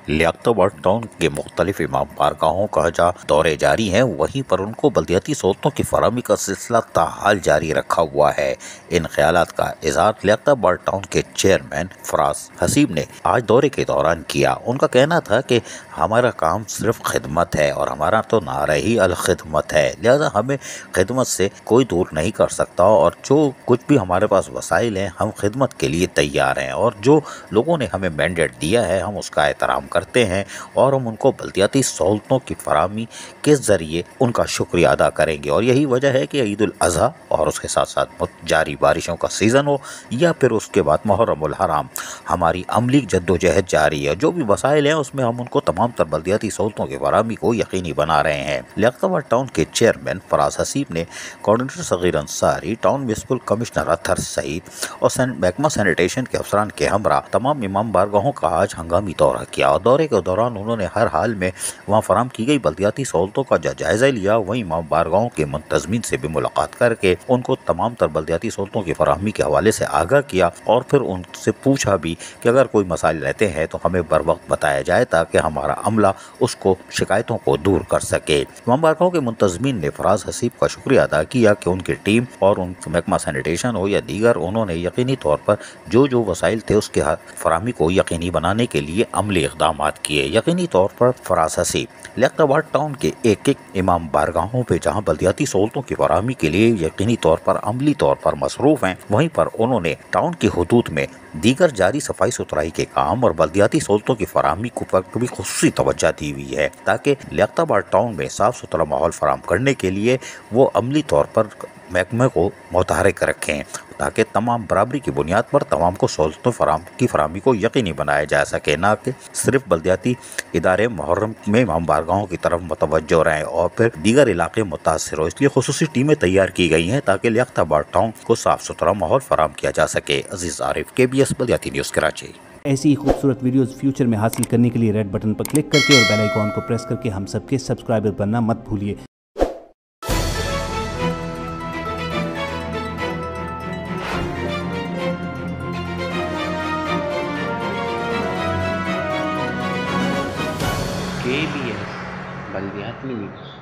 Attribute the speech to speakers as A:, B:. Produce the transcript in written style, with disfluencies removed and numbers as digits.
A: लियाकतबाद town के मुख्तलिफ इमाम बारगाहों का जहाँ दौरे जारी हैं, वहीं पर उनको बल्दियाती सहूलतों की फराहमी का सिलसिला ताहाल जारी रखा हुआ है। इन ख्यालात का इज़हार लियाकतबाद टाउन के चेयरमैन फराज हसीब ने आज दौरे के दौरान किया। उनका कहना था कि हमारा काम सिर्फ खिदमत है और हमारा तो नारा ही अल खिदमत है, लिहाजा हमें खिदमत से कोई दूर नहीं कर सकता और जो कुछ भी हमारे पास वसाइल हैं हम खिदमत के लिए तैयार हैं और जो लोगों ने हमें मैंडेट दिया है हम उसका एहतराम करते हैं और हम उनको बल्दियाती सहूलतों की फराहमी के ज़रिए उनका शुक्रिया अदा करेंगे। और यही वजह है कि ईद उल अज़हा और उसके साथ साथ जारी बारिशों का सीज़न हो या फिर उसके बाद मुहर्रमुल हराम, हमारी अमली जद्दोजहद जारी है। जो भी वसाइल हैं उसमें हम उनको तमाम तर बल्दियाती सहूलतों की फराहमी को यकीनी बना रहे हैं। लियाकतबाद टाउन के चेयरमैन फराज हसीब ने coordinator Saghir Ansari, town municipal commissioner Athar Saeed और महकमा सैनिटेशन के अफसरान के हमरा तमाम इमाम बारगाहों का आज हंगामी दौरा किया और दौरे के दौरान उन्होंने हर हाल में वहाँ फराहम की गई बल्दियाती सहूलतों का जायजा लिया। वहीं इमाम बारगाहों के मुंतज़मीन से भी मुलाकात करके उनको तमाम तर बल्दियाती सहूलतों की फराहमी के हवाले से आगाह किया और फिर उनसे पूछा भी कि अगर कोई मसाइल रहते हैं तो हमें बर वक्त बताया जाए ताकि हमारा अमला उसको शिकायतों को दूर कर सके। इमाम बारगाहों के मुंतज़मीन ने फराज हसीब का शुक्रिया अदा किया कि उनकी टीम और उन महकमा सैनिटेशन हो या दीगर, उन्होंने यकीनी तौर पर जो वसाइल थे उसके फराहमी को यकीनी बनाने के लिए अमली इक़दाम किए। यकीनी तौर पर फराज हसीब लियाकतबाद टाउन के एक एक इमाम बारगाहों पे जहां बल्दियाती सहूलतों की फराहमी के लिए यकीनी तौर पर अमली तौर पर मसरूफ़ हैं, वहीं पर उन्होंने टाउन की हुदूद में दीगर जारी सफाई सुथराई के काम और बल्दियाती सहूलतों की फराहमी पर भी खुसूसी तवज्जो दी हुई है ताकि लियाकतबाद टाउन में साफ सुथरा माहौल फराहम करने के लिए वो अमली तौर पर महकमे को मुतहरिक रखें ताकि तमाम बराबरी की बुनियाद पर तमाम को सहूलतों की फराहमी को यकीनी बनाया जा सके, ना कि सिर्फ बल्दियाती इदारे मुहर्रम में इमाम बारगाहों की तरफ मुतवज्जो रहें और फिर दीगर इलाके मुतासर हो। इसलिए खुसूसी टीमें तैयार की गई हैं ताकि लियाकतबाद टाउन को साफ सुथरा माहौल फराहम किया जा सके। अजीज आरिफ, KBS बल्दियाती न्यूज़ कराची।
B: ऐसी ही खूबसूरत वीडियोस फ्यूचर में हासिल करने के लिए रेड बटन पर क्लिक करके और बेल आइकॉन को प्रेस करके हम सबके सब्सक्राइबर बनना मत भूलिए।
C: KBS बल्दियाती न्यूज़।